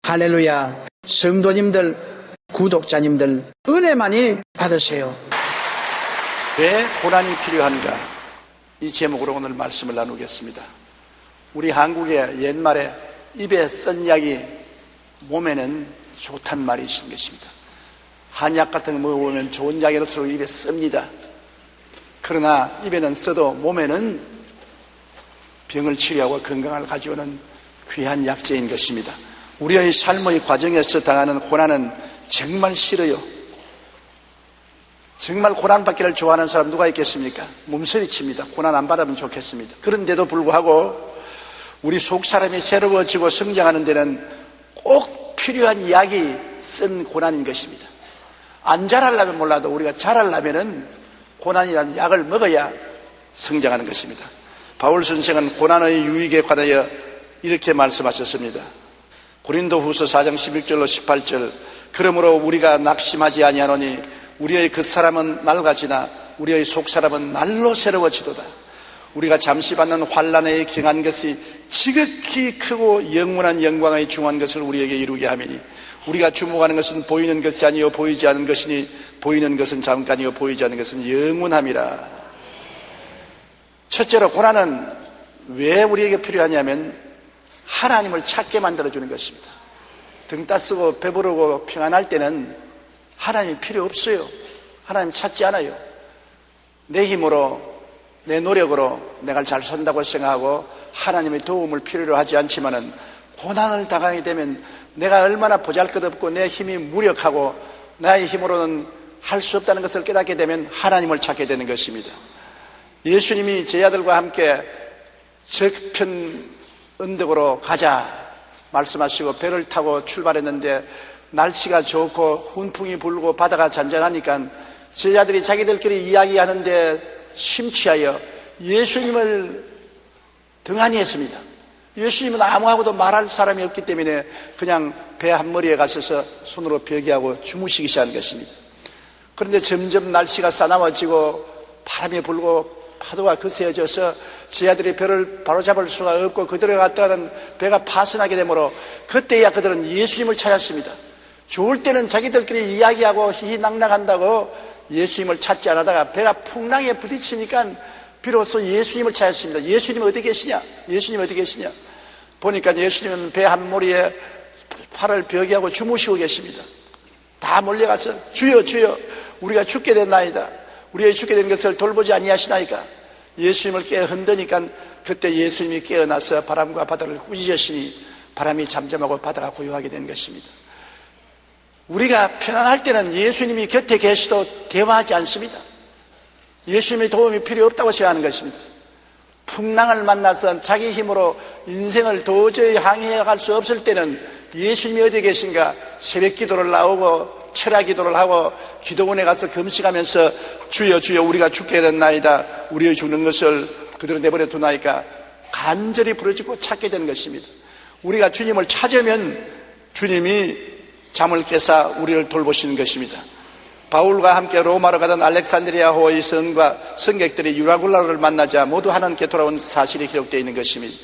할렐루야. 성도님들, 구독자님들, 은혜 많이 받으세요. 왜 고난이 필요한가? 이 제목으로 오늘 말씀을 나누겠습니다. 우리 한국의 옛말에 입에 쓴 약이 몸에는 좋단 말이 있는 것입니다. 한약 같은 거 먹어보면 좋은 약일수록 입에 씁니다. 그러나 입에는 써도 몸에는 병을 치료하고 건강을 가져오는 귀한 약재인 것입니다. 우리의 삶의 과정에서 당하는 고난은 정말 싫어요. 정말 고난받기를 좋아하는 사람 누가 있겠습니까? 몸서리칩니다. 고난 안 받으면 좋겠습니다. 그런데도 불구하고 우리 속 사람이 새로워지고 성장하는 데는 꼭 필요한 약이 쓴 고난인 것입니다. 안 자라려면 몰라도 우리가 자라려면은 고난이라는 약을 먹어야 성장하는 것입니다. 바울 선생은 고난의 유익에 관하여 이렇게 말씀하셨습니다. 고린도후서 4장 11절로 18절. 그러므로 우리가 낙심하지 아니하노니 우리의 겉사람은 낡아지나 우리의 속사람은 날로 새로워지도다. 우리가 잠시 받는 환난에 경한 것이 지극히 크고 영원한 영광의 중한 것을 우리에게 이루게 하미니 우리가 주목하는 것은 보이는 것이 아니요 보이지 않는 것이니 보이는 것은 잠깐이요 보이지 않는 것은 영원함이라. 첫째로 고난은 왜 우리에게 필요하냐면 하나님을 찾게 만들어주는 것입니다. 등 따쓰고 배부르고 평안할 때는 하나님이 필요 없어요. 하나님 찾지 않아요. 내 힘으로 내 노력으로 내가 잘 산다고 생각하고 하나님의 도움을 필요로 하지 않지만은 고난을 당하게 되면 내가 얼마나 보잘것없고 내 힘이 무력하고 나의 힘으로는 할 수 없다는 것을 깨닫게 되면 하나님을 찾게 되는 것입니다. 예수님이 제 아들과 함께 저편 언덕으로 가자 말씀하시고 배를 타고 출발했는데 날씨가 좋고 훈풍이 불고 바다가 잔잔하니까 제 아들이 자기들끼리 이야기하는데 심취하여 예수님을 등한히 했습니다. 예수님은 아무하고도 말할 사람이 없기 때문에 그냥 배 한머리에 가셔서 손으로 벼기하고 주무시기 시작한 것입니다. 그런데 점점 날씨가 싸나워지고 바람이 불고 파도가 거세져서 제 아들이 배를 바로잡을 수가 없고 그들에 갔다가는 배가 파손하게 되므로 그때야 그들은 예수님을 찾았습니다. 좋을 때는 자기들끼리 이야기하고 희희낙낙한다고 예수님을 찾지 않다가 배가 풍랑에 부딪히니까 비로소 예수님을 찾았습니다. 예수님 어디 계시냐? 예수님 어디 계시냐? 보니까 예수님은 배 한 모리에 팔을 벼기하고 주무시고 계십니다. 다 몰려가서 주여 주여 우리가 죽게 됐나이다. 우리의 죽게 된 것을 돌보지 아니하시나이까? 예수님을 깨어 흔드니까 그때 예수님이 깨어나서 바람과 바다를 꾸짖으시니 바람이 잠잠하고 바다가 고요하게 된 것입니다. 우리가 편안할 때는 예수님이 곁에 계시도 대화하지 않습니다. 예수님의 도움이 필요 없다고 생각하는 것입니다. 풍랑을 만나서 자기 힘으로 인생을 도저히 항해할 수 없을 때는 예수님이 어디 계신가? 새벽 기도를 나오고 철야 기도를 하고 기도원에 가서 금식하면서 주여 주여 우리가 죽게 됐나이다. 우리의 죽는 것을 그대로 내버려 두나이까 간절히 부르짖고 찾게 되는 것입니다. 우리가 주님을 찾으면 주님이 잠을 깨사 우리를 돌보시는 것입니다. 바울과 함께 로마로 가던 알렉산드리아 호의 성과 성객들이 유라굴라를 만나자 모두 하나님께 돌아온 사실이 기록되어 있는 것입니다.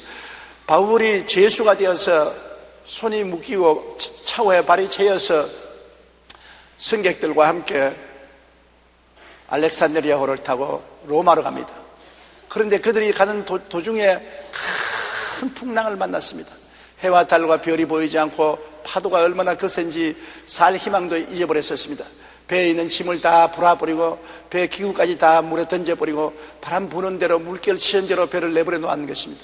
바울이 죄수가 되어서 손이 묶이고 차고에 발이 채여서 성객들과 함께 알렉산드리아 호를 타고 로마로 갑니다. 그런데 그들이 가는 도중에 큰 풍랑을 만났습니다. 해와 달과 별이 보이지 않고 파도가 얼마나 거센지 살 희망도 잊어버렸었습니다. 배에 있는 짐을 다 불아버리고 배 기구까지 다 물에 던져버리고 바람 부는 대로 물결 치는 대로 배를 내버려 놓은 것입니다.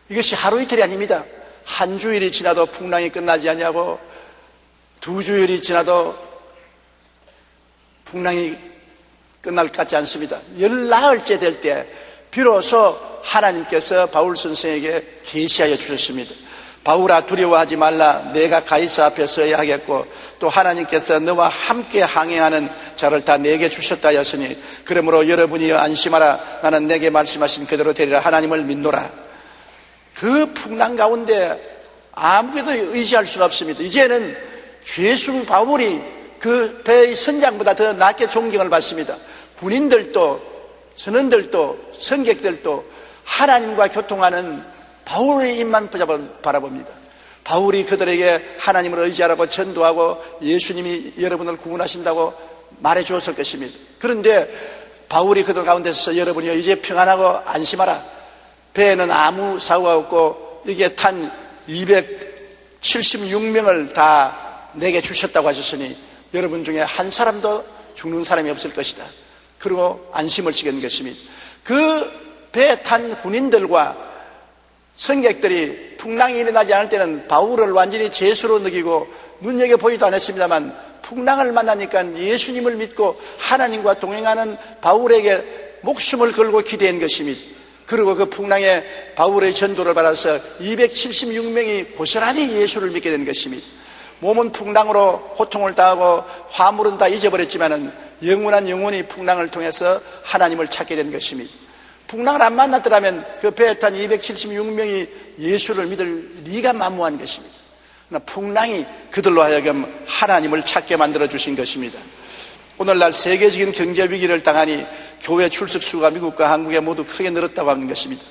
이것이 하루 이틀이 아닙니다. 한 주일이 지나도 풍랑이 끝나지 않냐고 두 주일이 지나도 풍랑이 끝날 것 같지 않습니다. 열나흘째 될 때 비로소 하나님께서 바울 선생에게 계시하여 주셨습니다. 바울아 두려워하지 말라. 내가 가이사 앞에 서야 하겠고 또 하나님께서 너와 함께 항행하는 자를 다 내게 주셨다 하였으니 그러므로 여러분이 안심하라. 나는 내게 말씀하신 그대로 되리라. 하나님을 믿노라. 그 풍랑 가운데 아무것도 의지할 수가 없습니다. 이제는 죄수 바울이 그 배의 선장보다 더 낮게 존경을 받습니다. 군인들도 선원들도 성객들도 하나님과 교통하는 바울의 입만 바라봅니다. 바울이 그들에게 하나님을 의지하라고 전도하고 예수님이 여러분을 구원하신다고 말해 주었을 것입니다. 그런데 바울이 그들 가운데서 여러분이 이제 평안하고 안심하라. 배에는 아무 사고가 없고 여기에 탄 276명을 다 내게 주셨다고 하셨으니 여러분 중에 한 사람도 죽는 사람이 없을 것이다. 그리고 안심을 지게 된 것입니다. 그 배에 탄 군인들과 승객들이 풍랑이 일어나지 않을 때는 바울을 완전히 죄수로 느끼고 눈여겨보지도 않았습니다만 풍랑을 만나니까 예수님을 믿고 하나님과 동행하는 바울에게 목숨을 걸고 기대한 것입니다. 그리고 그 풍랑에 바울의 전도를 받아서 276명이 고스란히 예수를 믿게 된 것입니다. 몸은 풍랑으로 고통을 당하고 화물은 다 잊어버렸지만 영원한 영혼이 풍랑을 통해서 하나님을 찾게 된 것입니다. 풍랑을 안 만났더라면 그 배에 탄 276명이 예수를 믿을 리가 만무한 것입니다. 그러나 풍랑이 그들로 하여금 하나님을 찾게 만들어 주신 것입니다. 오늘날 세계적인 경제 위기를 당하니 교회 출석 수가 미국과 한국에 모두 크게 늘었다고 하는 것입니다.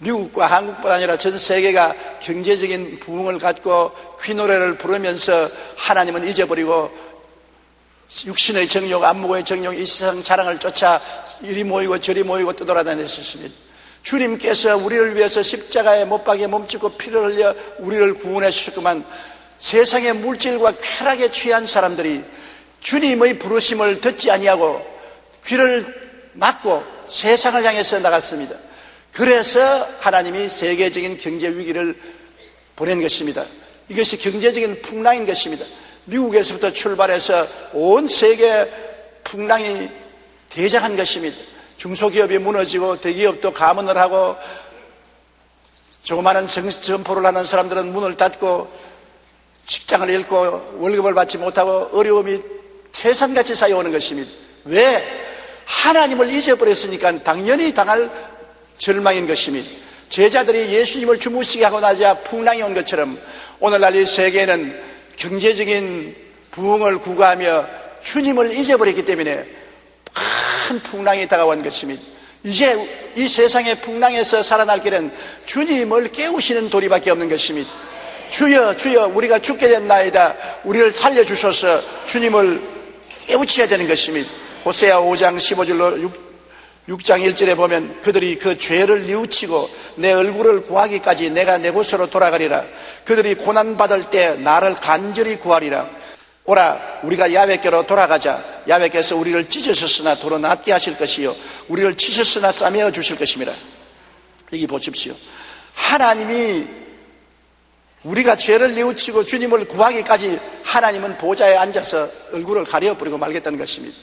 미국과 한국뿐 아니라 전 세계가 경제적인 부흥을 갖고 귀노래를 부르면서 하나님은 잊어버리고 육신의 정욕, 안목의 정욕, 이 세상 자랑을 쫓아 이리 모이고 저리 모이고 떠돌아다녔습니다. 주님께서 우리를 위해서 십자가에 못 박에 몸짓고 피를 흘려 우리를 구원해 주셨구만. 세상의 물질과 쾌락에 취한 사람들이 주님의 부르심을 듣지 아니하고 귀를 막고 세상을 향해서 나갔습니다. 그래서 하나님이 세계적인 경제 위기를 보낸 것입니다. 이것이 경제적인 풍랑인 것입니다. 미국에서부터 출발해서 온 세계 풍랑이 대장한 것입니다. 중소기업이 무너지고 대기업도 감원을 하고 조그마한 점포를 하는 사람들은 문을 닫고 직장을 잃고 월급을 받지 못하고 어려움이 태산같이 쌓여오는 것입니다. 왜? 하나님을 잊어버렸으니까 당연히 당할 절망인 것입니다. 제자들이 예수님을 주무시게 하고 나자 풍랑이 온 것처럼 오늘날 이 세계는 경제적인 부흥을 구가하며 주님을 잊어버렸기 때문에 큰 풍랑이 다가온 것입니다. 이제 이 세상의 풍랑에서 살아날 길은 주님을 깨우시는 도리밖에 없는 것입니다. 주여 주여 우리가 죽게 됐나이다. 우리를 살려주셔서 주님을 깨우쳐야 되는 것입니다. 호세아 5장 15절로 6장 1절에 보면 그들이 그 죄를 뉘우치고 내 얼굴을 구하기까지 내가 내 곳으로 돌아가리라. 그들이 고난받을 때 나를 간절히 구하리라. 오라 우리가 야훼께로 돌아가자. 야훼께서 우리를 찢으셨으나 도로 낫게 하실 것이요 우리를 치셨으나 싸매어 주실 것입니다. 여기 보십시오. 하나님이 우리가 죄를 뉘우치고 주님을 구하기까지 하나님은 보좌에 앉아서 얼굴을 가려버리고 말겠다는 것입니다.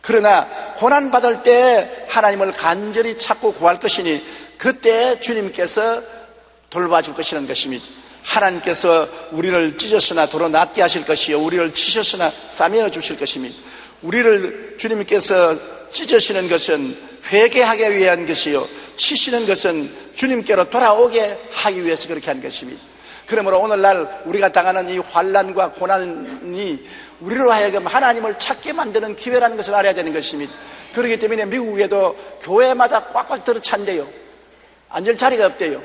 그러나 고난받을 때 하나님을 간절히 찾고 구할 것이니 그때 주님께서 돌봐줄 것이라는 것입니다. 하나님께서 우리를 찢었으나 도로 낫게 하실 것이요 우리를 치셨으나 싸매어 주실 것입니다. 우리를 주님께서 찢으시는 것은 회개하기 위한 것이요 치시는 것은 주님께로 돌아오게 하기 위해서 그렇게 한 것입니다. 그러므로 오늘날 우리가 당하는 이 환난과 고난이 우리로 하여금 하나님을 찾게 만드는 기회라는 것을 알아야 되는 것입니다. 그렇기 때문에 미국에도 교회마다 꽉꽉 들어찬대요. 앉을 자리가 없대요.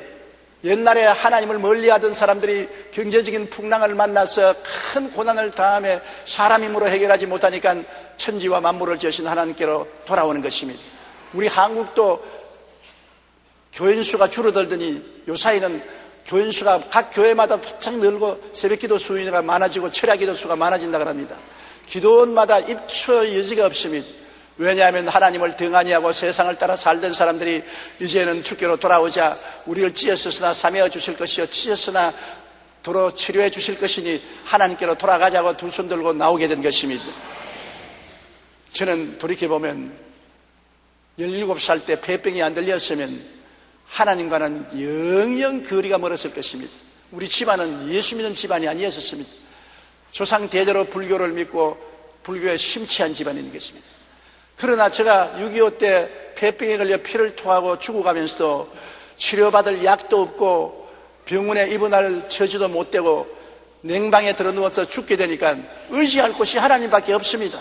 옛날에 하나님을 멀리하던 사람들이 경제적인 풍랑을 만나서 큰 고난을 당하며 사람 힘으로 해결하지 못하니까 천지와 만물을 지으신 하나님께로 돌아오는 것입니다. 우리 한국도 교인수가 줄어들더니 요사이는 교인수가 각 교회마다 바짝 늘고 새벽기도 수요가 많아지고 철야기도 수가 많아진다고 합니다. 기도원마다 입처 여지가 없습니다. 왜냐하면 하나님을 등한히 하고 세상을 따라 살던 사람들이 이제는 주께로 돌아오자 우리를 찢었으나 싸매어 주실 것이요 찢었으나 도로 치료해 주실 것이니 하나님께로 돌아가자고 두 손 들고 나오게 된 것입니다. 저는 돌이켜보면 17살 때 폐병이 안 들렸으면 하나님과는 영영 거리가 멀었을 것입니다. 우리 집안은 예수 믿는 집안이 아니었습니다. 조상 대대로 불교를 믿고 불교에 심취한 집안인 것입니다. 그러나 제가 6.25 때 폐병에 걸려 피를 토하고 죽어가면서도 치료받을 약도 없고 병원에 입원할 처지도 못 되고 냉방에 들어누워서 죽게 되니까 의지할 곳이 하나님밖에 없습니다.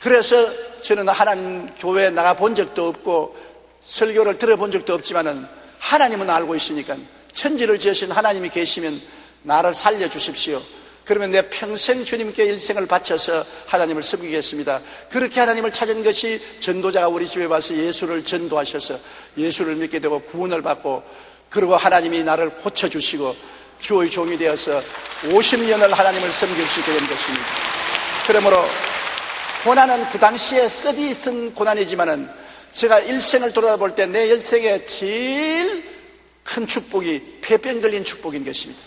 그래서 저는 하나님 교회에 나가본 적도 없고 설교를 들어본 적도 없지만은 하나님은 알고 있으니까 천지를 지으신 하나님이 계시면 나를 살려주십시오. 그러면 내 평생 주님께 일생을 바쳐서 하나님을 섬기겠습니다. 그렇게 하나님을 찾은 것이 전도자가 우리 집에 와서 예수를 전도하셔서 예수를 믿게 되고 구원을 받고, 그리고 하나님이 나를 고쳐주시고 주의 종이 되어서 50년을 하나님을 섬길 수 있게 된 것입니다. 그러므로 고난은 그 당시에 쓰디 쓴 고난이지만은 제가 일생을 돌아볼 때 내 일생에 제일 큰 축복이 폐병 걸린 축복인 것입니다.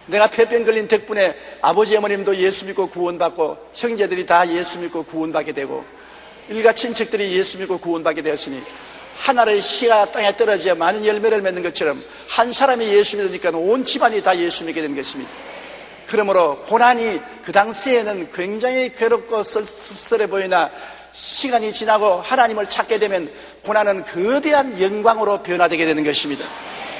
내가 폐병 걸린 덕분에 아버지 어머님도 예수 믿고 구원받고, 형제들이 다 예수 믿고 구원받게 되고, 일가 친척들이 예수 믿고 구원받게 되었으니, 하나의 씨가 땅에 떨어져 많은 열매를 맺는 것처럼 한 사람이 예수 믿으니까 온 집안이 다 예수 믿게 된 것입니다. 그러므로 고난이 그 당시에는 굉장히 괴롭고 씁쓸해 보이나 시간이 지나고 하나님을 찾게 되면 고난은 거대한 영광으로 변화되게 되는 것입니다.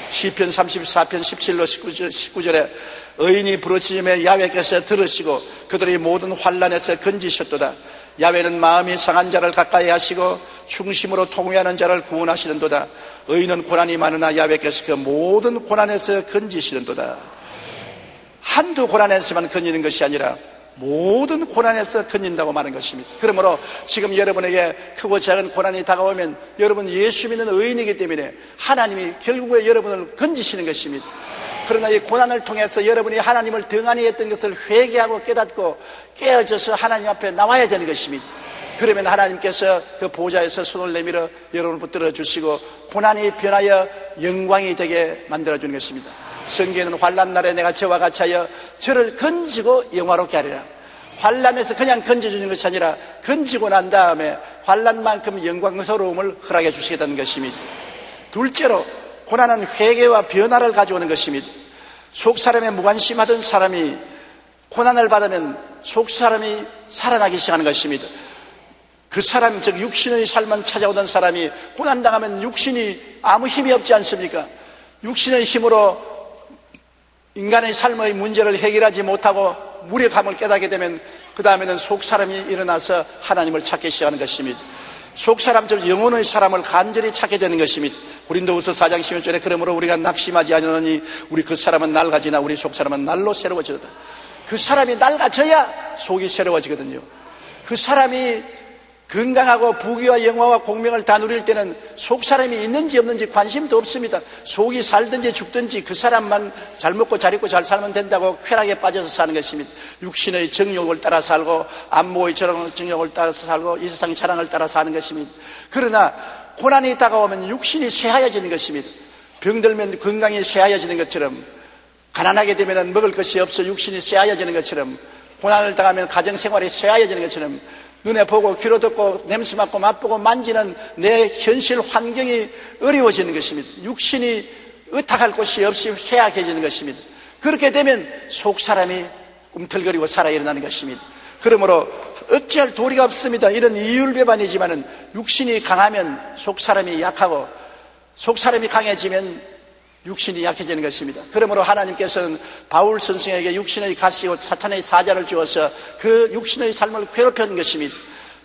시편 34편 17로 19절에 의인이 부르짖음에 야훼께서 들으시고 그들의 모든 환난에서 건지셨도다. 야훼는 마음이 상한 자를 가까이 하시고 충심으로 통회하는 자를 구원하시는도다. 의인은 고난이 많으나 야훼께서 그 모든 고난에서 건지시는도다. 한두 고난에서만 건지는 것이 아니라 모든 고난에서 건진다고 말하는 것입니다. 그러므로 지금 여러분에게 크고 작은 고난이 다가오면 여러분 예수 믿는 의인이기 때문에 하나님이 결국에 여러분을 건지시는 것입니다. 그러나 이 고난을 통해서 여러분이 하나님을 등한히 했던 것을 회개하고 깨닫고 깨어져서 하나님 앞에 나와야 되는 것입니다. 그러면 하나님께서 그 보좌에서 손을 내밀어 여러분을 붙들어 주시고 고난이 변하여 영광이 되게 만들어 주는 것입니다. 성경에는 환난 날에 내가 저와 같이 하여 저를 건지고 영화롭게 하리라. 환난에서 그냥 건져주는 것이 아니라 건지고 난 다음에 환난만큼 영광스러움을 허락해 주시겠다는 것입니다. 둘째로 고난은 회개와 변화를 가져오는 것입니다. 속사람에 무관심하던 사람이 고난을 받으면 속사람이 살아나기 시작하는 것입니다. 그 사람, 즉 육신의 삶만 찾아오던 사람이 고난당하면 육신이 아무 힘이 없지 않습니까? 육신의 힘으로 인간의 삶의 문제를 해결하지 못하고 무력함을 깨닫게 되면 그 다음에는 속사람이 일어나서 하나님을 찾기 시작하는 것입니다. 속사람, 즉 영혼의 사람을 간절히 찾게 되는 것입니다. 고린도후서 4장 16절에 그러므로 우리가 낙심하지 않으니 우리 그 사람은 낡아지나 우리 속사람은 날로 새로워지도다. 그 사람이 낡아져야 속이 새로워지거든요. 그 사람이 건강하고 부귀와 영화와 공명을 다 누릴 때는 속사람이 있는지 없는지 관심도 없습니다. 속이 살든지 죽든지 그 사람만 잘 먹고 잘 입고 잘 살면 된다고 쾌락에 빠져서 사는 것입니다. 육신의 정욕을 따라 살고 안모의 정욕을 따라서 살고 이 세상의 자랑을 따라 사는 것입니다. 그러나 고난이 다가오면 육신이 쇠하여지는 것입니다. 병들면 건강이 쇠하여지는 것처럼, 가난하게 되면 먹을 것이 없어 육신이 쇠하여지는 것처럼, 고난을 당하면 가정생활이 쇠하여지는 것처럼 눈에 보고 귀로 듣고 냄새 맡고 맛보고 만지는 내 현실 환경이 어려워지는 것입니다. 육신이 의탁할 곳이 없이 쇠약해지는 것입니다. 그렇게 되면 속사람이 꿈틀거리고 살아 일어나는 것입니다. 그러므로 어찌할 도리가 없습니다. 이런 이율배반이지만은 육신이 강하면 속사람이 약하고 속사람이 강해지면 육신이 약해지는 것입니다. 그러므로 하나님께서는 바울 선생에게 육신의 가시고 사탄의 사자를 주어서 그 육신의 삶을 괴롭혔던 것입니다.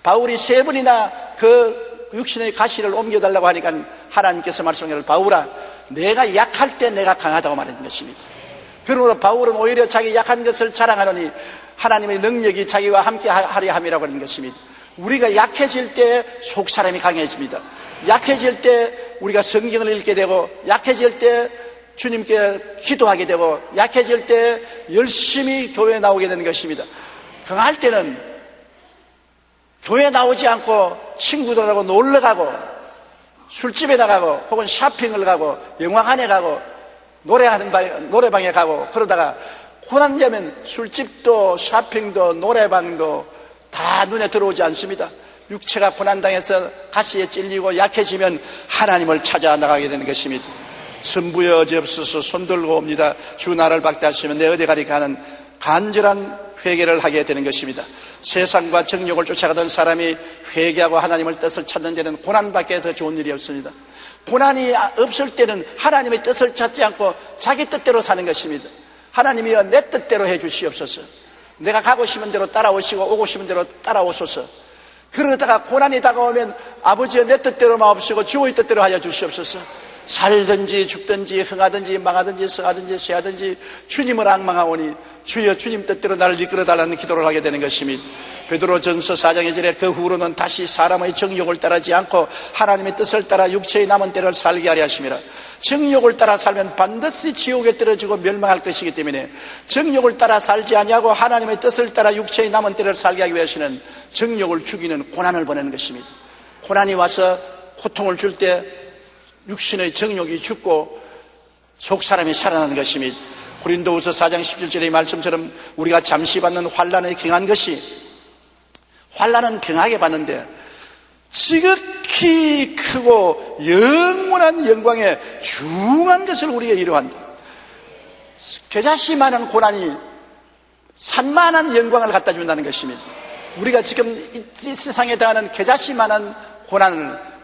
바울이 3번이나 그 육신의 가시를 옮겨달라고 하니까 하나님께서 말씀하기를 바울아, 내가 약할 때 내가 강하다고 말했던 것입니다. 그러므로 바울은 오히려 자기 약한 것을 자랑하노니 하나님의 능력이 자기와 함께 하려 함이라고 하는 것입니다. 우리가 약해질 때 속사람이 강해집니다. 약해질 때 우리가 성경을 읽게 되고, 약해질 때 주님께 기도하게 되고, 약해질 때 열심히 교회에 나오게 되는 것입니다. 강할 때는 교회에 나오지 않고 친구들하고 놀러 가고 술집에 나가고 혹은 쇼핑을 가고 영화관에 가고 노래방에 가고 그러다가 고난되면 술집도 쇼핑도 노래방도 다 눈에 들어오지 않습니다. 육체가 고난당해서 가시에 찔리고 약해지면 하나님을 찾아 나가게 되는 것입니다. 선부여 어지없소서 손들고 옵니다. 주 나를 박대하시면 내 어디 가리까 하는 간절한 회개를 하게 되는 것입니다. 세상과 정욕을 쫓아가던 사람이 회개하고 하나님의 뜻을 찾는 데는 고난밖에 더 좋은 일이 없습니다. 고난이 없을 때는 하나님의 뜻을 찾지 않고 자기 뜻대로 사는 것입니다. 하나님이여 내 뜻대로 해 주시옵소서. 내가 가고 싶은 대로 따라오시고 오고 싶은 대로 따라오소서. 그러다가 고난이 다가오면 아버지여 내 뜻대로 마옵시고 주의 뜻대로 하여 주시옵소서. 살든지 죽든지 흥하든지 망하든지 성하든지 쇠하든지 주님을 앙망하오니 주여 주님 뜻대로 나를 이끌어달라는 기도를 하게 되는 것입니다. 베드로전서 4장의 절에 그 후로는 다시 사람의 정욕을 따르지 않고 하나님의 뜻을 따라 육체의 남은 때를 살게 하려 하심이라. 정욕을 따라 살면 반드시 지옥에 떨어지고 멸망할 것이기 때문에 정욕을 따라 살지 아니하고 하나님의 뜻을 따라 육체의 남은 때를 살게 하기 위해서는 정욕을 죽이는 고난을 보내는 것입니다. 고난이 와서 고통을 줄 때 육신의 정욕이 죽고 속사람이 살아나는 것입니다. 고린도후서 4장 17절의 말씀처럼 우리가 잠시 받는 환난에 경한 것이, 환난은 경하게 받는데 지극히 크고 영원한 영광에 중한 것을 우리에게 이루한다. 겨자씨만한 고난이 산만한 영광을 갖다 준다는 것입니다. 우리가 지금 이 세상에 당하는 겨자씨만한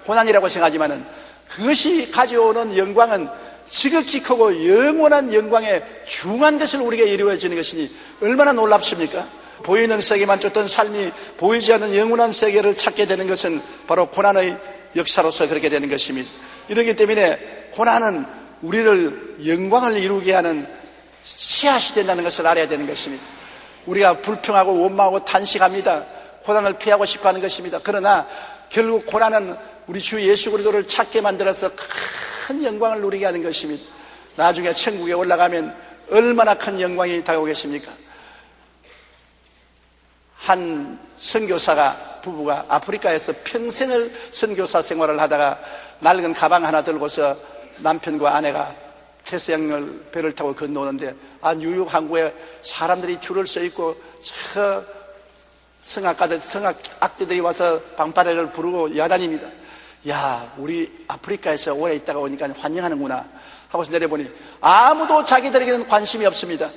고난이라고 생각하지만은 그것이 가져오는 영광은 지극히 크고 영원한 영광에 중한 것을 우리에게 이루어 주는 것이니 얼마나 놀랍습니까? 보이는 세계만 쫓던 삶이 보이지 않는 영원한 세계를 찾게 되는 것은 바로 고난의 역사로서 그렇게 되는 것입니다. 이렇기 때문에 고난은 우리를 영광을 이루게 하는 씨앗이 된다는 것을 알아야 되는 것입니다. 우리가 불평하고 원망하고 탄식합니다. 고난을 피하고 싶어하는 것입니다. 그러나 결국 고난은 우리 주 예수 그리스도를 찾게 만들어서 큰 영광을 누리게 하는 것입니다. 나중에 천국에 올라가면 얼마나 큰 영광이 다가오겠습니까? 한 선교사가 부부가 아프리카에서 평생을 선교사 생활을 하다가 낡은 가방 하나 들고서 남편과 아내가 태평양을 배를 타고 건너오는데 뉴욕 항구에 사람들이 줄을 서 있고 저 성악악대들이 와서 방파레를 부르고 야단입니다. 야, 우리 아프리카에서 오래 있다가 오니까 환영하는구나 하고서 내려보니 아무도 자기들에게는 관심이 없습니다.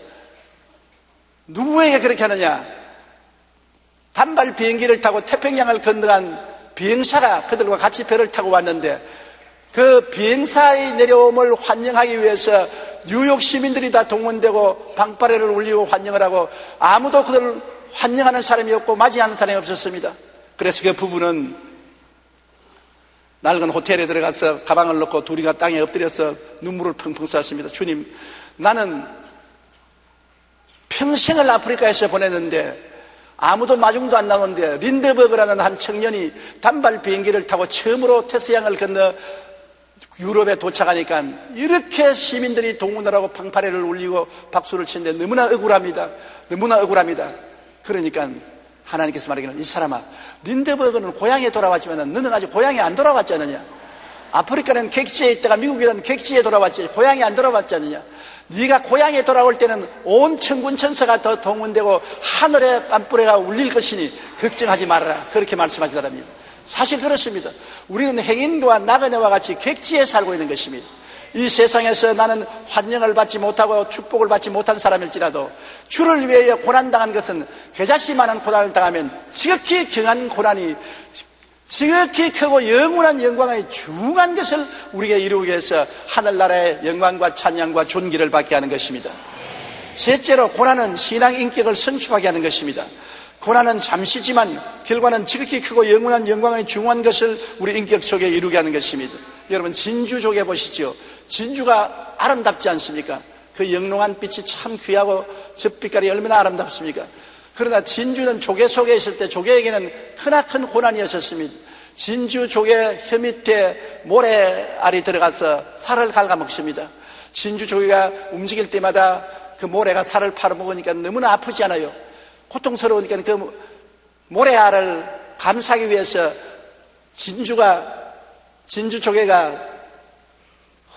누구에게 그렇게 하느냐? 단발 비행기를 타고 태평양을 건너간 비행사가 그들과 같이 배를 타고 왔는데 그 비행사의 내려옴을 환영하기 위해서 뉴욕 시민들이 다 동원되고 방파레를 울리고 환영을 하고 아무도 그들을 환영하는 사람이 없고 맞이하는 사람이 없었습니다. 그래서 그 부부는 낡은 호텔에 들어가서 가방을 넣고 둘이가 땅에 엎드려서 눈물을 펑펑 쐈습니다. 주님, 나는 평생을 아프리카에서 보냈는데 아무도 마중도 안 나오는데 린드버그라는 한 청년이 단발 비행기를 타고 처음으로 태평양을 건너 유럽에 도착하니까 이렇게 시민들이 동원을 하고 방파레를 울리고 박수를 치는데 너무나 억울합니다. 너무나 억울합니다. 그러니까 하나님께서 말하기는 이 사람아, 린드버그는 고향에 돌아왔지만 너는 아직 고향에 안 돌아왔지 않느냐? 아프리카는 객지에 있다가 미국이라는 객지에 돌아왔지 고향에 안 돌아왔지 않느냐? 네가 고향에 돌아올 때는 온 천군 천사가 더 동원되고 하늘의 빰뿌레가 울릴 것이니 걱정하지 말아라. 그렇게 말씀하시더랍니다. 사실 그렇습니다. 우리는 행인과 나그네와 같이 객지에 살고 있는 것입니다. 이 세상에서 나는 환영을 받지 못하고 축복을 받지 못한 사람일지라도 주를 위하여 고난당한 것은 겨자씨만한 고난을 당하면 지극히 경한 고난이 지극히 크고 영원한 영광의 중한 것을 우리에게 이루기 위해서 하늘나라의 영광과 찬양과 존귀를 받게 하는 것입니다. 셋째로 고난은 신앙 인격을 성숙하게 하는 것입니다. 고난은 잠시지만 결과는 지극히 크고 영원한 영광의 중한 것을 우리 인격 속에 이루게 하는 것입니다. 여러분 진주조개 보시죠. 진주가 아름답지 않습니까? 그 영롱한 빛이 참 귀하고 젖빛깔이 얼마나 아름답습니까? 그러나 진주는 조개 속에 있을 때 조개에게는 크나큰 고난이었습니다. 진주 조개 혀 밑에 모래알이 들어가서 살을 갉아먹습니다. 진주 조개가 움직일 때마다 그 모래가 살을 팔아먹으니까 너무나 아프지 않아요? 고통스러우니까 그 모래알을 감싸기 위해서 진주 조개가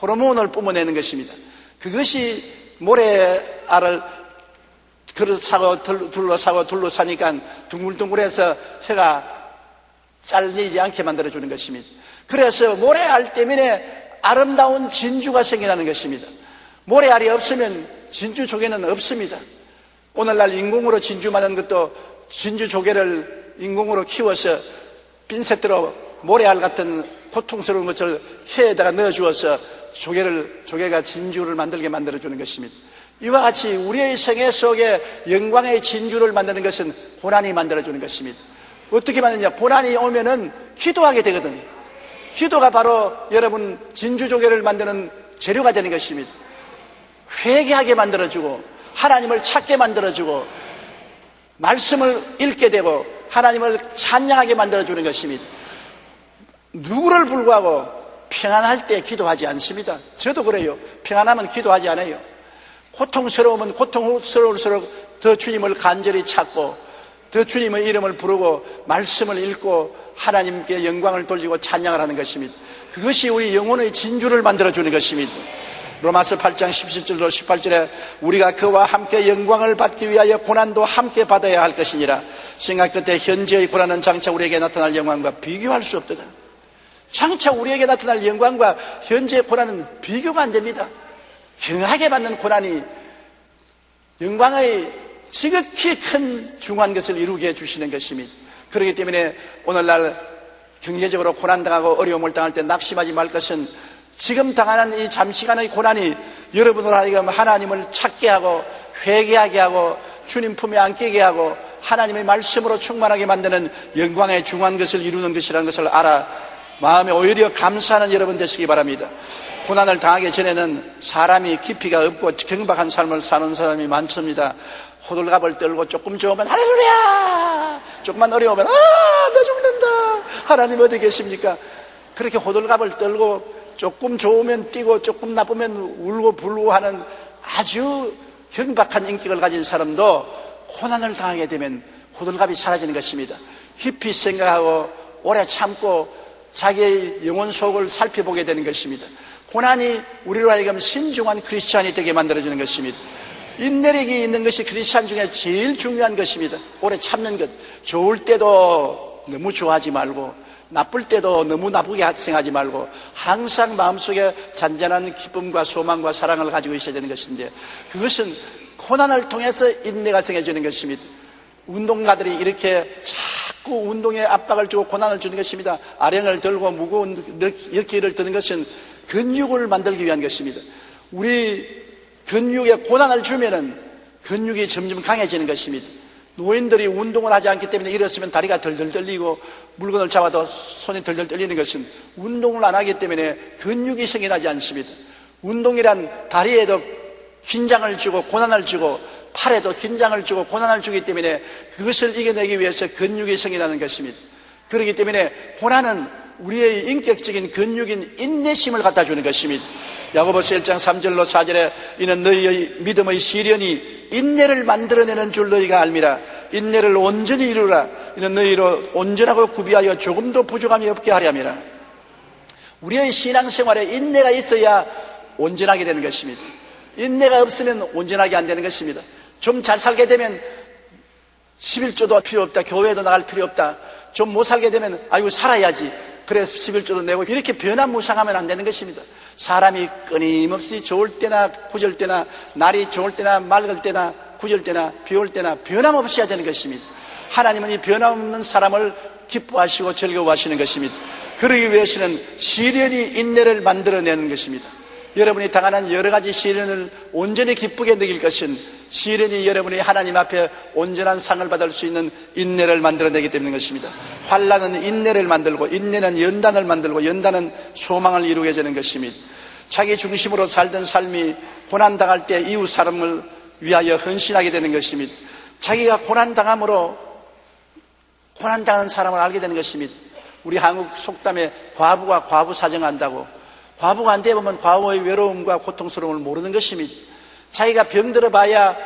호르몬을 뿜어내는 것입니다. 그것이 모래알을 둘러싸니까 둥글둥글해서 혀가 잘리지 않게 만들어주는 것입니다. 그래서 모래알 때문에 아름다운 진주가 생겨나는 것입니다. 모래알이 없으면 진주 조개는 없습니다. 오늘날 인공으로 진주 만드는 것도 진주 조개를 인공으로 키워서 핀셋으로 모래알 같은 고통스러운 것을 혀에다가 넣어주어서 조개가 진주를 만들게 만들어주는 것입니다. 이와 같이 우리의 생애 속에 영광의 진주를 만드는 것은 고난이 만들어주는 것입니다. 어떻게 만드냐? 고난이 오면은 기도하게 되거든. 기도가 바로 여러분 진주조개를 만드는 재료가 되는 것입니다. 회개하게 만들어주고 하나님을 찾게 만들어주고 말씀을 읽게 되고 하나님을 찬양하게 만들어주는 것입니다. 누구를 불구하고 평안할 때 기도하지 않습니다. 저도 그래요. 평안하면 기도하지 않아요. 고통스러우면 고통스러울수록 더 주님을 간절히 찾고 더 주님의 이름을 부르고 말씀을 읽고 하나님께 영광을 돌리고 찬양을 하는 것입니다. 그것이 우리 영혼의 진주를 만들어주는 것입니다. 로마서 8장 17절로 18절에 우리가 그와 함께 영광을 받기 위하여 고난도 함께 받아야 할 것이니라. 생각 끝에 현재의 고난은 장차 우리에게 나타날 영광과 비교할 수 없도다. 장차 우리에게 나타날 영광과 현재의 고난은 비교가 안 됩니다. 경하게 받는 고난이 영광의 지극히 큰 중요한 것을 이루게 해주시는 것입니다. 그렇기 때문에 오늘날 경제적으로 고난당하고 어려움을 당할 때 낙심하지 말 것은 지금 당하는 이 잠시간의 고난이 여러분으로 하여금 하나님을 찾게 하고 회개하게 하고 주님 품에 안기게 하고 하나님의 말씀으로 충만하게 만드는 영광의 중요한 것을 이루는 것이라는 것을 알아 마음에 오히려 감사하는 여러분 되시기 바랍니다. 고난을 당하기 전에는 사람이 깊이가 없고 경박한 삶을 사는 사람이 많습니다. 호들갑을 떨고 조금 좋으면 할렐루야, 조금만 어려우면 나 죽는다, 하나님 어디 계십니까? 그렇게 호들갑을 떨고 조금 좋으면 뛰고 조금 나쁘면 울고 불고 하는 아주 경박한 인격을 가진 사람도 고난을 당하게 되면 호들갑이 사라지는 것입니다. 깊이 생각하고 오래 참고 자기의 영혼 속을 살펴보게 되는 것입니다. 고난이 우리로 하여금 신중한 크리스찬이 되게 만들어주는 것입니다. 인내력이 있는 것이 크리스찬 중에 제일 중요한 것입니다. 오래 참는 것. 좋을 때도 너무 좋아하지 말고 나쁠 때도 너무 나쁘게 생각하지 말고 항상 마음속에 잔잔한 기쁨과 소망과 사랑을 가지고 있어야 되는 것인데, 그것은 고난을 통해서 인내가 생겨지는 것입니다. 운동가들이 이렇게 자꾸 운동에 압박을 주고 고난을 주는 것입니다. 아령을 들고 무거운 역기를 드는 것은 근육을 만들기 위한 것입니다. 우리 근육에 고난을 주면은 근육이 점점 강해지는 것입니다. 노인들이 운동을 하지 않기 때문에 일었으면 다리가 덜덜 떨리고 물건을 잡아도 손이 덜덜 떨리는 것은 운동을 안 하기 때문에 근육이 생겨나지 않습니다. 운동이란 다리에도 긴장을 주고 고난을 주고 팔에도 긴장을 주고 고난을 주기 때문에 그것을 이겨내기 위해서 근육이 생겨나는 것입니다. 그렇기 때문에 고난은 우리의 인격적인 근육인 인내심을 갖다 주는 것입니다. 야고보서 1장 3절로 4절에 이는 너희의 믿음의 시련이 인내를 만들어내는 줄 너희가 알미라. 인내를 온전히 이루라. 이는 너희로 온전하고 구비하여 조금도 부족함이 없게 하렴이라. 우리의 신앙생활에 인내가 있어야 온전하게 되는 것입니다. 인내가 없으면 온전하게 안 되는 것입니다. 좀 잘 살게 되면 11조도 필요 없다, 교회도 나갈 필요 없다. 좀 못 살게 되면 아이고 살아야지, 그래서 11조도 내고, 이렇게 변화무쌍하면 안 되는 것입니다. 사람이 끊임없이 좋을 때나 구절 때나, 날이 좋을 때나 맑을 때나 구절 때나 비 올 때나 변함없이 해야 되는 것입니다. 하나님은 이 변함없는 사람을 기뻐하시고 즐거워하시는 것입니다. 그러기 위해서는 시련이 인내를 만들어내는 것입니다. 여러분이 당하는 여러 가지 시련을 온전히 기쁘게 느낄 것은 시련이 여러분이 하나님 앞에 온전한 상을 받을 수 있는 인내를 만들어내기 때문인 것입니다. 환난은 인내를 만들고, 인내는 연단을 만들고, 연단은 소망을 이루게 되는 것입니다. 자기 중심으로 살던 삶이 고난당할 때 이웃 사람을 위하여 헌신하게 되는 것입니다. 자기가 고난당함으로 고난당한 사람을 알게 되는 것입니다. 우리 한국 속담에 과부가 과부 사정한다고, 과부가 안 되면 과부의 외로움과 고통스러움을 모르는 것입니다. 자기가 병들어 봐야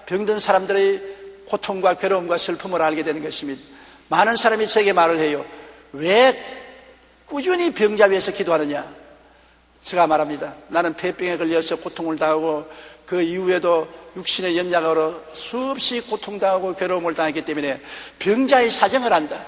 병든 사람들의 고통과 괴로움과 슬픔을 알게 되는 것입니다. 많은 사람이 저에게 말을 해요. 왜 꾸준히 병자 위해서 기도하느냐? 제가 말합니다. 나는 폐병에 걸려서 고통을 당하고 그 이후에도 육신의 연약으로 수없이 고통당하고 괴로움을 당했기 때문에 병자의 사정을 안다.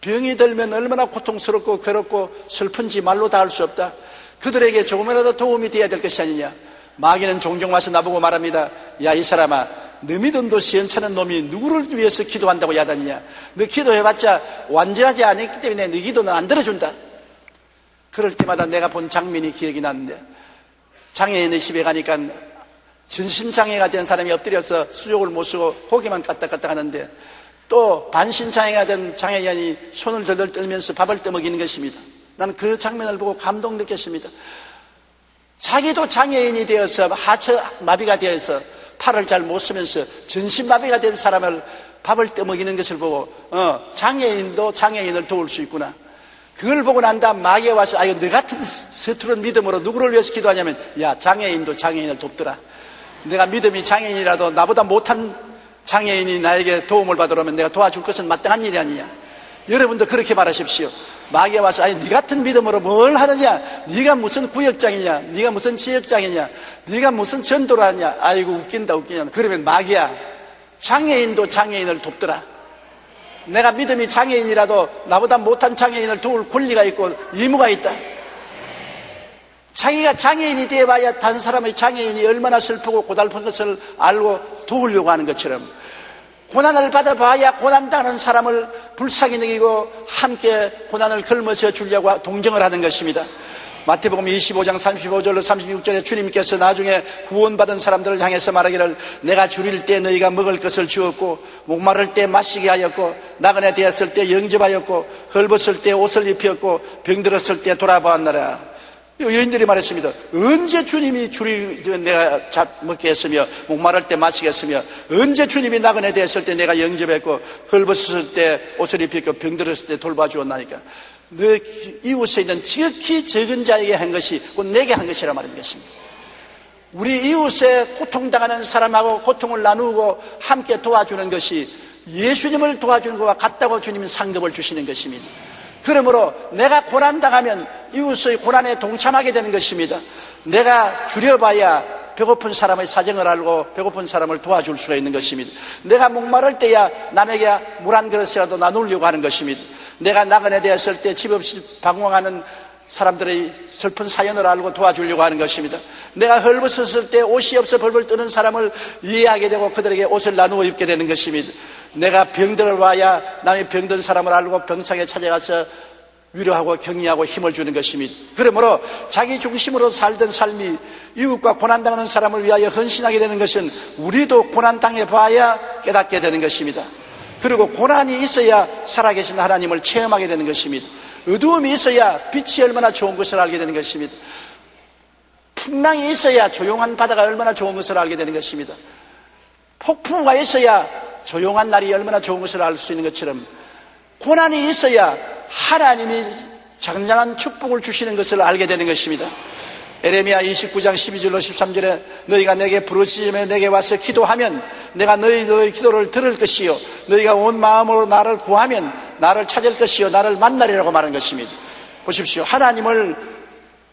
병이 들면 얼마나 고통스럽고 괴롭고 슬픈지 말로 다 할 수 없다. 그들에게 조금이라도 도움이 되어야 될 것이 아니냐. 마귀는 종종 와서 나보고 말합니다. 야, 이 사람아, 너 믿음도 시원찮은 놈이 누구를 위해서 기도한다고 야단이냐. 너 기도해봤자 완전하지 않았기 때문에 너 기도는 안 들어준다. 그럴 때마다 내가 본 장면이 기억이 나는데, 장애인의 집에 가니까 전신장애가 된 사람이 엎드려서 수족을 못 쓰고 고개만 까딱까딱 하는데, 또 반신장애가 된 장애인이 손을 덜덜 떨면서 밥을 떠먹이는 것입니다. 나는 그 장면을 보고 감동 느꼈습니다. 자기도 장애인이 되어서 하체 마비가 되어서 팔을 잘 못 쓰면서 전신 마비가 된 사람을 밥을 떠먹이는 것을 보고 장애인도 장애인을 도울 수 있구나. 그걸 보고 난 다음 마귀에 와서 아유 너 같은 서투른 믿음으로 누구를 위해서 기도하냐면 야 장애인도 장애인을 돕더라. 내가 믿음이 장애인이라도 나보다 못한 장애인이 나에게 도움을 받으려면 내가 도와줄 것은 마땅한 일이 아니냐. 여러분도 그렇게 말하십시오. 마귀에 와서 아니 네 같은 믿음으로 뭘 하느냐, 네가 무슨 구역장이냐, 네가 무슨 지역장이냐, 네가 무슨 전도를 하냐. 아이고 웃긴다. 그러면 마귀야, 장애인도 장애인을 돕더라. 내가 믿음이 장애인이라도 나보다 못한 장애인을 도울 권리가 있고 의무가 있다. 자기가 장애인이 되어봐야 다른 사람의 장애인이 얼마나 슬프고 고달픈 것을 알고 도우려고 하는 것처럼, 고난을 받아봐야 고난당하는 사람을 불쌍히 여기고 함께 고난을 걸머져 주려고 동정을 하는 것입니다. 마태복음 25장 35절로 36절에 주님께서 나중에 구원받은 사람들을 향해서 말하기를 내가 줄일 때 너희가 먹을 것을 주었고 목마를 때 마시게 하였고 나그네 되었을 때 영접하였고 헐벗을 때 옷을 입혔고 병들었을 때 돌아보았노라. 여인들이 말했습니다. 언제 주님이 내가 먹게 했으며 목마를 때 마시게 했으며 언제 주님이 나그네 되었을 때 내가 영접했고 헐벗었을 때 옷을 입혔고 병들었을 때 돌봐주었나니까. 너 이웃에 있는 지극히 적은 자에게 한 것이 곧 내게 한 것이라 말하는 것입니다. 우리 이웃에 고통당하는 사람하고 고통을 나누고 함께 도와주는 것이 예수님을 도와주는 것과 같다고 주님은 상급을 주시는 것입니다. 그러므로 내가 고난당하면 이웃의 고난에 동참하게 되는 것입니다. 내가 줄여봐야 배고픈 사람의 사정을 알고 배고픈 사람을 도와줄 수가 있는 것입니다. 내가 목마를 때야 남에게 물 한 그릇이라도 나누려고 하는 것입니다. 내가 나그네 되었을 때 집 없이 방황하는 사람들의 슬픈 사연을 알고 도와주려고 하는 것입니다. 내가 헐벗었을 때 옷이 없어 벌벌 떠는 사람을 이해하게 되고 그들에게 옷을 나누어 입게 되는 것입니다. 내가 병들어 봐야 남의 병든 사람을 알고 병상에 찾아가서 위로하고 격려하고 힘을 주는 것입니다. 그러므로 자기 중심으로 살던 삶이 이웃과 고난당하는 사람을 위하여 헌신하게 되는 것은 우리도 고난당해 봐야 깨닫게 되는 것입니다. 그리고 고난이 있어야 살아계신 하나님을 체험하게 되는 것입니다. 어두움이 있어야 빛이 얼마나 좋은 것을 알게 되는 것입니다. 풍랑이 있어야 조용한 바다가 얼마나 좋은 것을 알게 되는 것입니다. 폭풍우가 있어야 조용한 날이 얼마나 좋은 것을 알 수 있는 것처럼 고난이 있어야 하나님이 장장한 축복을 주시는 것을 알게 되는 것입니다. 에레미야 29장 12절로 13절에 너희가 내게 부르짖으며 내게 와서 기도하면 내가 너희들의 기도를 들을 것이요 너희가 온 마음으로 나를 구하면 나를 찾을 것이요 나를 만나리라고 말한 것입니다. 보십시오. 하나님을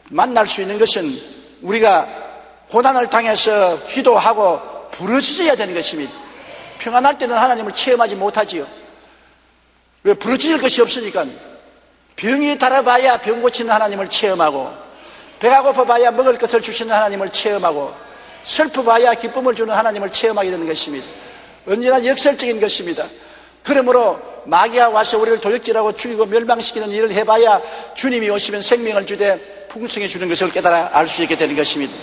만날 수 있는 것은 우리가 고난을 당해서 기도하고 부르짖어야 되는 것입니다. 평안할 때는 하나님을 체험하지 못하지요. 왜? 부르짖을 것이 없으니까. 병이 달아봐야 병 고치는 하나님을 체험하고 배가 고파봐야 먹을 것을 주시는 하나님을 체험하고 슬퍼봐야 기쁨을 주는 하나님을 체험하게 되는 것입니다. 언제나 역설적인 것입니다. 그러므로 마귀가 와서 우리를 도적질하고 죽이고 멸망시키는 일을 해봐야 주님이 오시면 생명을 주되 풍성해 주는 것을 깨달아 알 수 있게 되는 것입니다.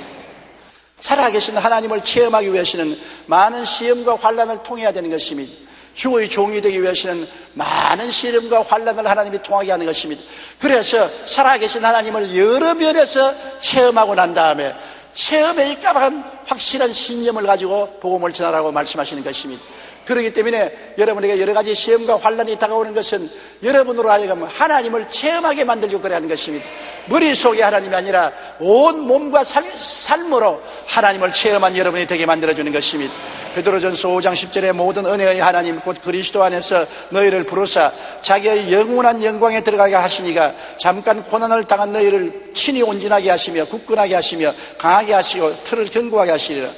살아계신 하나님을 체험하기 위해서는 많은 시험과 환난을 통해야 되는 것입니다. 주의 종이 되기 위해서는 많은 시련과 환난을 하나님이 통하게 하는 것입니다. 그래서 살아계신 하나님을 여러 면에서 체험하고 난 다음에 체험에 입각한 확실한 신념을 가지고 복음을 전하라고 말씀하시는 것입니다. 그렇기 때문에 여러분에게 여러 가지 시험과 환난이 다가오는 것은 여러분으로 하여금 하나님을 체험하게 만들려고 그래 하는 것입니다. 머릿속에 하나님이 아니라 온 몸과 삶으로 하나님을 체험한 여러분이 되게 만들어주는 것입니다. 베드로전서 5장 10절에 모든 은혜의 하나님 곧 그리스도 안에서 너희를 부르사 자기의 영원한 영광에 들어가게 하시니가 잠깐 고난을 당한 너희를 친히 온전하게 하시며 굳건하게 하시며 강하게 하시고 틀을 견고하게 하시리라.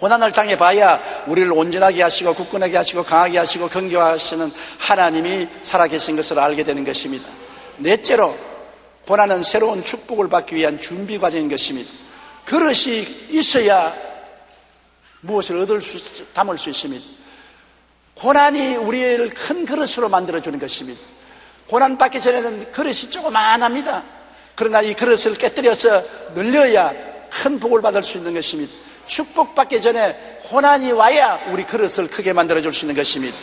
고난을 당해봐야 우리를 온전하게 하시고 굳건하게 하시고 강하게 하시고 견고하시는 하나님이 살아계신 것을 알게 되는 것입니다. 넷째로 고난은 새로운 축복을 받기 위한 준비 과정인 것입니다. 그릇이 있어야 무엇을 담을 수 있습니다. 고난이 우리를 큰 그릇으로 만들어주는 것입니다. 고난 받기 전에는 그릇이 조그만합니다. 그러나 이 그릇을 깨뜨려서 늘려야 큰 복을 받을 수 있는 것입니다. 축복받기 전에 고난이 와야 우리 그릇을 크게 만들어줄 수 있는 것입니다.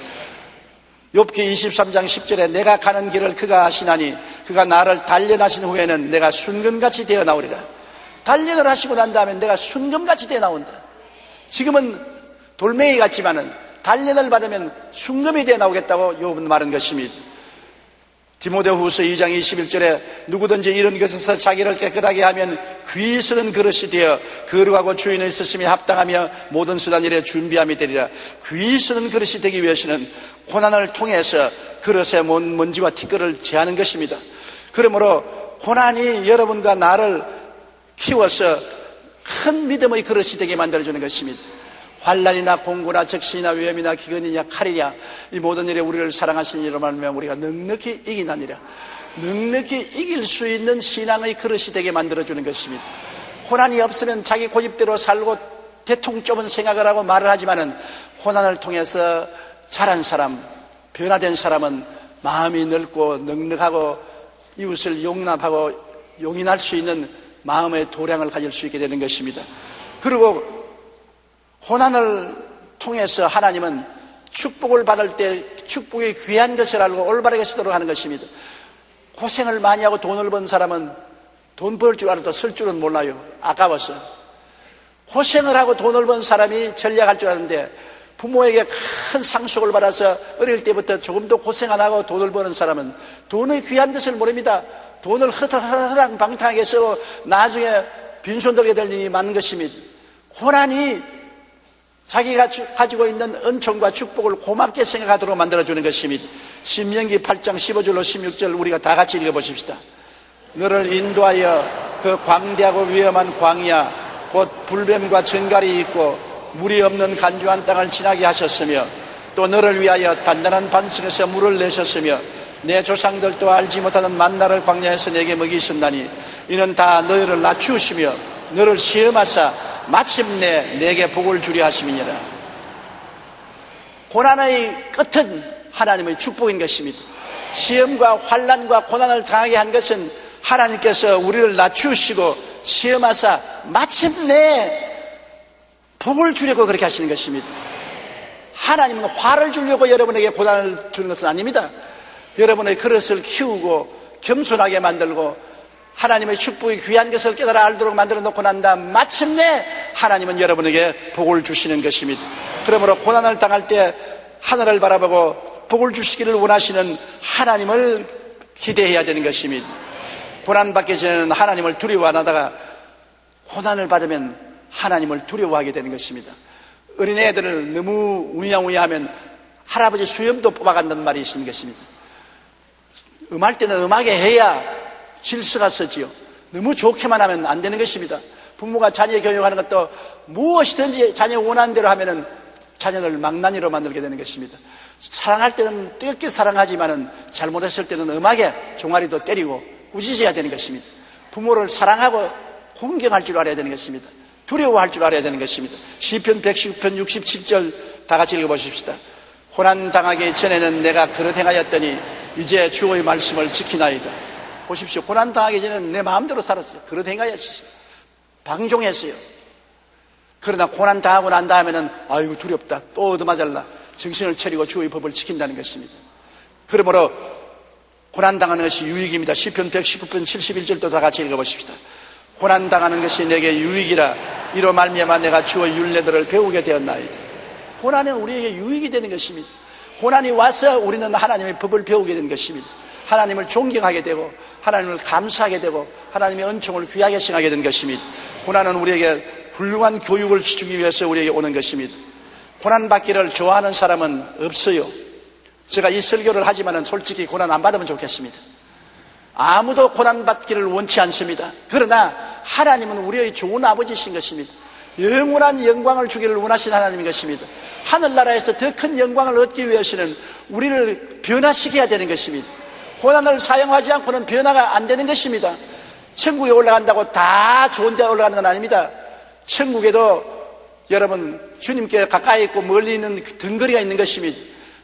욥기 23장 10절에 내가 가는 길을 그가 아시나니 그가 나를 단련하신 후에는 내가 순금같이 되어 나오리라. 단련을 하시고 난 다음에 내가 순금같이 되어 나온다. 지금은 돌멩이 같지만은 단련을 받으면 순금이 되어 나오겠다고 요번 말한 것입니다. 디모데후서 2장 21절에 누구든지 이런 것에서 자기를 깨끗하게 하면 귀 쓰는 그릇이 되어 거룩하고 주인의 있으심에 합당하며 모든 수단 일에 준비함이 되리라. 귀 쓰는 그릇이 되기 위해서는 고난을 통해서 그릇의 먼지와 티끌을 제하는 것입니다. 그러므로 고난이 여러분과 나를 키워서 큰 믿음의 그릇이 되게 만들어주는 것입니다. 환난이나 공고나 적신이나 위험이나 기근이냐 칼이냐 이 모든 일에 우리를 사랑하시는 이로 말하면 우리가 넉넉히 이기나니라. 넉넉히 이길 수 있는 신앙의 그릇이 되게 만들어주는 것입니다. 고난이 없으면 자기 고집대로 살고 대통 좁은 생각을 하고 말을 하지만은 고난을 통해서 자란 사람, 변화된 사람은 마음이 넓고 넉넉하고 이웃을 용납하고 용인할 수 있는 마음의 도량을 가질 수 있게 되는 것입니다. 그리고 고난을 통해서 하나님은 축복을 받을 때 축복이 귀한 것을 알고 올바르게 쓰도록 하는 것입니다. 고생을 많이 하고 돈을 번 사람은 돈 벌 줄 알아도 쓸 줄은 몰라요. 아까워서. 고생을 하고 돈을 번 사람이 전략할 줄 아는데 부모에게 큰 상속을 받아서 어릴 때부터 조금도 고생 안 하고 돈을 버는 사람은 돈의 귀한 것을 모릅니다. 돈을 허랑방탕하게 쓰고 나중에 빈손 들게 될 일이 많은 것입니다. 고난이 자기가 가지고 있는 은총과 축복을 고맙게 생각하도록 만들어주는 것입니다. 신명기 8장 15절로 16절 우리가 다 같이 읽어보십시다. 너를 인도하여 그 광대하고 위험한 광야 곧 불뱀과 전갈이 있고 물이 없는 간주한 땅을 지나게 하셨으며 또 너를 위하여 단단한 반석에서 물을 내셨으며 내 조상들도 알지 못하는 만나를 광야에서 내게 먹이셨나니 이는 다 너희를 낮추시며 너를 시험하사 마침내 내게 복을 주려 하심이니라. 고난의 끝은 하나님의 축복인 것입니다. 시험과 환난과 고난을 당하게 한 것은 하나님께서 우리를 낮추시고 시험하사 마침내 복을 주려고 그렇게 하시는 것입니다. 하나님은 화를 주려고 여러분에게 고난을 주는 것은 아닙니다. 여러분의 그릇을 키우고 겸손하게 만들고 하나님의 축복이 귀한 것을 깨달아 알도록 만들어 놓고 난 다음 마침내 하나님은 여러분에게 복을 주시는 것입니다. 그러므로 고난을 당할 때 하늘을 바라보고 복을 주시기를 원하시는 하나님을 기대해야 되는 것입니다. 고난받기 전에는 하나님을 두려워 안 하다가 고난을 받으면 하나님을 두려워하게 되는 것입니다. 어린애들을 너무 우야우야하면 할아버지 수염도 뽑아간다는 말이 있는 것입니다. 음할 때는 음하게 해야 질서가 서지요. 너무 좋게만 하면 안 되는 것입니다. 부모가 자녀 교육하는 것도 무엇이든지 자녀 원하는 대로 하면은 자녀를 망나니로 만들게 되는 것입니다. 사랑할 때는 뜨겁게 사랑하지만은 잘못했을 때는 음하게 종아리도 때리고 꾸짖어야 되는 것입니다. 부모를 사랑하고 공경할 줄 알아야 되는 것입니다. 두려워할 줄 알아야 되는 것입니다. 시편 119편 67절 다 같이 읽어보십시다. 고난 당하기 전에는 내가 그릇 행하였더니 이제 주의 말씀을 지키나이다. 보십시오. 고난 당하기 전에는 내 마음대로 살았어요. 그릇 행하였어요. 방종했어요. 그러나 고난 당하고 난 다음에는 아이고 두렵다. 또 얻어맞을라. 정신을 차리고 주의 법을 지킨다는 것입니다. 그러므로 고난 당하는 것이 유익입니다. 시편 119편 71절도 다 같이 읽어보십시다. 고난 당하는 것이 내게 유익이라 이로 말미암아 내가 주의 율례들을 배우게 되었나이다. 고난은 우리에게 유익이 되는 것입니다. 고난이 와서 우리는 하나님의 법을 배우게 되는 것입니다. 하나님을 존경하게 되고 하나님을 감사하게 되고 하나님의 은총을 귀하게 생각하게 되는 것입니다. 고난은 우리에게 훌륭한 교육을 주기 위해서 우리에게 오는 것입니다. 고난받기를 좋아하는 사람은 없어요. 제가 이 설교를 하지만은 솔직히 고난 안 받으면 좋겠습니다. 아무도 고난받기를 원치 않습니다. 그러나 하나님은 우리의 좋은 아버지신 것입니다. 영원한 영광을 주기를 원하시는 하나님인 것입니다. 하늘나라에서 더 큰 영광을 얻기 위해서는 우리를 변화시켜야 되는 것입니다. 고난을 사용하지 않고는 변화가 안 되는 것입니다. 천국에 올라간다고 다 좋은 데 올라가는 건 아닙니다. 천국에도 여러분 주님께 가까이 있고 멀리 있는 등거리가 있는 것입니다.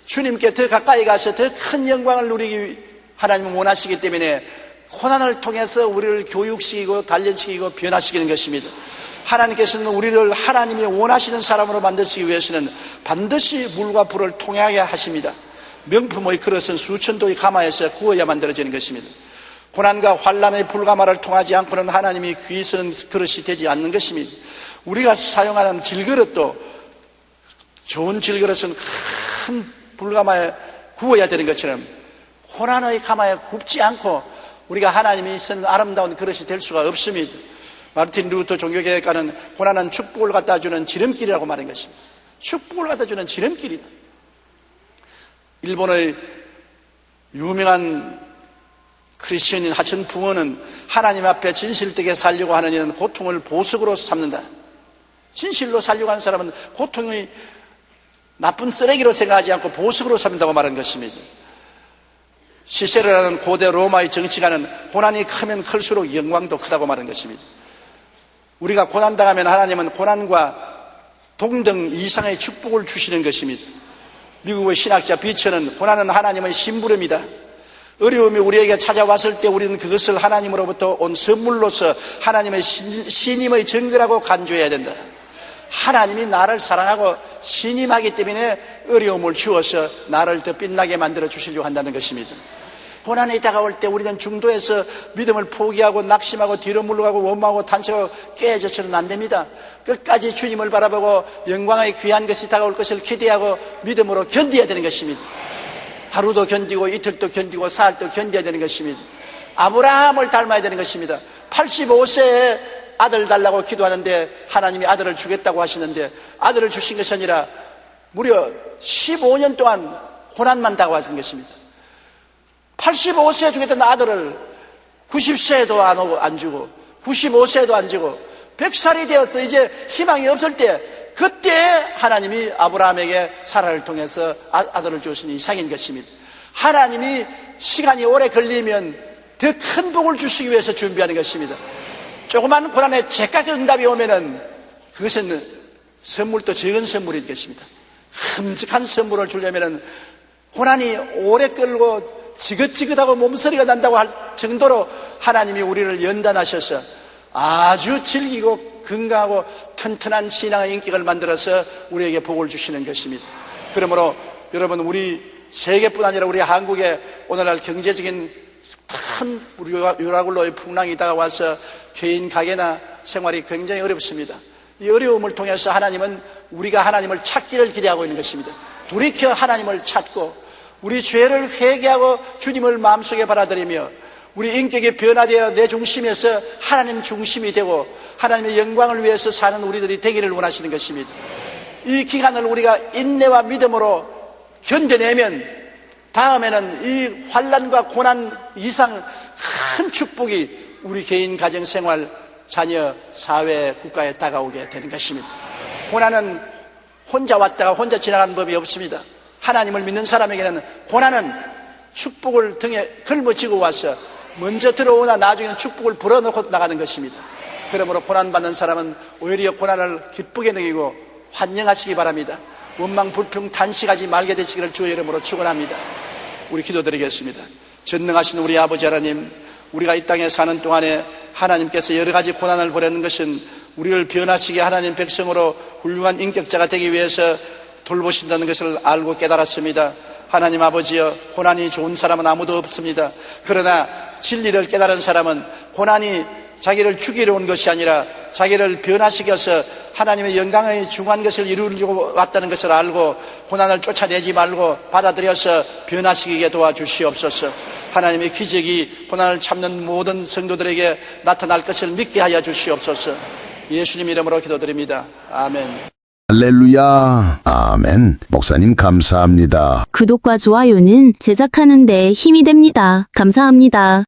주님께 더 가까이 가서 더 큰 영광을 누리기 하나님은 원하시기 때문에 고난을 통해서 우리를 교육시키고 단련시키고 변화시키는 것입니다. 하나님께서는 우리를 하나님이 원하시는 사람으로 만드시기 위해서는 반드시 물과 불을 통하게 하십니다. 명품의 그릇은 수천 도의 가마에서 구워야 만들어지는 것입니다. 고난과 환난의 불가마를 통하지 않고는 하나님이 귀 쓰는 그릇이 되지 않는 것입니다. 우리가 사용하는 질그릇도 좋은 질그릇은 큰 불가마에 구워야 되는 것처럼 고난의 가마에 굽지 않고 우리가 하나님이 쓰는 아름다운 그릇이 될 수가 없습니다. 마르틴 루터 종교개혁가는 고난은 축복을 갖다 주는 지름길이라고 말한 것입니다. 축복을 갖다 주는 지름길이다. 일본의 유명한 크리스천인 하천 붕어는 하나님 앞에 진실되게 살려고 하는 이는 고통을 보석으로 삼는다. 진실로 살려고 하는 사람은 고통이 나쁜 쓰레기로 생각하지 않고 보석으로 삼는다고 말한 것입니다. 시세르라는 고대 로마의 정치가는 고난이 크면 클수록 영광도 크다고 말한 것입니다. 우리가 고난당하면 하나님은 고난과 동등 이상의 축복을 주시는 것입니다. 미국의 신학자 비처는 고난은 하나님의 심부름이다. 어려움이 우리에게 찾아왔을 때 우리는 그것을 하나님으로부터 온 선물로서 하나님의 신임의 증거라고 간주해야 된다. 하나님이 나를 사랑하고 신임하기 때문에 어려움을 주어서 나를 더 빛나게 만들어 주시려고 한다는 것입니다. 고난이 다가올 때 우리는 중도에서 믿음을 포기하고 낙심하고 뒤로 물러가고 원망하고 탄식하고 깨져서는 안 됩니다. 끝까지 주님을 바라보고 영광의 귀한 것이 다가올 것을 기대하고 믿음으로 견뎌야 되는 것입니다. 하루도 견디고 이틀도 견디고 사흘도 견뎌야 되는 것입니다. 아브라함을 닮아야 되는 것입니다. 85세에 아들 달라고 기도하는데 하나님이 아들을 주겠다고 하시는데 아들을 주신 것이 아니라 무려 15년 동안 고난만 다가왔던 것입니다. 85세에 주겠다는 아들을 90세에도 안 주고 95세에도 안 주고 100살이 되어서 이제 희망이 없을 때 그때 하나님이 아브라함에게 사라를 통해서 아들을 주신 이상인 것입니다. 하나님이 시간이 오래 걸리면 더 큰 복을 주시기 위해서 준비하는 것입니다. 조그만 고난에 제깍 응답이 오면은 그것은 선물도 적은 선물인 것입니다. 흠직한 선물을 주려면은 고난이 오래 끌고 지긋지긋하고 몸서리가 난다고 할 정도로 하나님이 우리를 연단하셔서 아주 즐기고 건강하고 튼튼한 신앙의 인격을 만들어서 우리에게 복을 주시는 것입니다. 그러므로 여러분 우리 세계뿐 아니라 우리 한국에 오늘날 경제적인 큰 유라굴로의 풍랑이 다가와서 개인 가게나 생활이 굉장히 어렵습니다. 이 어려움을 통해서 하나님은 우리가 하나님을 찾기를 기대하고 있는 것입니다. 돌이켜 하나님을 찾고 우리 죄를 회개하고 주님을 마음속에 받아들이며 우리 인격이 변화되어 내 중심에서 하나님 중심이 되고 하나님의 영광을 위해서 사는 우리들이 되기를 원하시는 것입니다. 이 기간을 우리가 인내와 믿음으로 견뎌내면 다음에는 이 환난과 고난 이상 큰 축복이 우리 개인 가정생활, 자녀, 사회, 국가에 다가오게 되는 것입니다. 고난은 혼자 왔다가 혼자 지나가는 법이 없습니다. 하나님을 믿는 사람에게는 고난은 축복을 등에 걸머지고 와서 먼저 들어오나 나중에는 축복을 불어넣고 나가는 것입니다. 그러므로 고난받는 사람은 오히려 고난을 기쁘게 느끼고 환영하시기 바랍니다. 원망, 불평, 탄식하지 말게 되시기를 주의 이름으로 축원합니다. 우리 기도드리겠습니다. 전능하신 우리 아버지 하나님, 우리가 이 땅에 사는 동안에 하나님께서 여러 가지 고난을 보내는 것은 우리를 변화시게 하나님 백성으로 훌륭한 인격자가 되기 위해서 돌보신다는 것을 알고 깨달았습니다. 하나님 아버지여, 고난이 좋은 사람은 아무도 없습니다. 그러나 진리를 깨달은 사람은 고난이 자기를 죽이러 온 것이 아니라 자기를 변화시켜서 하나님의 영광의 중요한 것을 이루려고 왔다는 것을 알고 고난을 쫓아내지 말고 받아들여서 변화시키게 도와주시옵소서. 하나님의 기적이 고난을 참는 모든 성도들에게 나타날 것을 믿게 하여 주시옵소서. 예수님 이름으로 기도드립니다. 아멘. 할렐루야. 아멘. 목사님 감사합니다. 구독과 좋아요는 제작하는 데 힘이 됩니다. 감사합니다.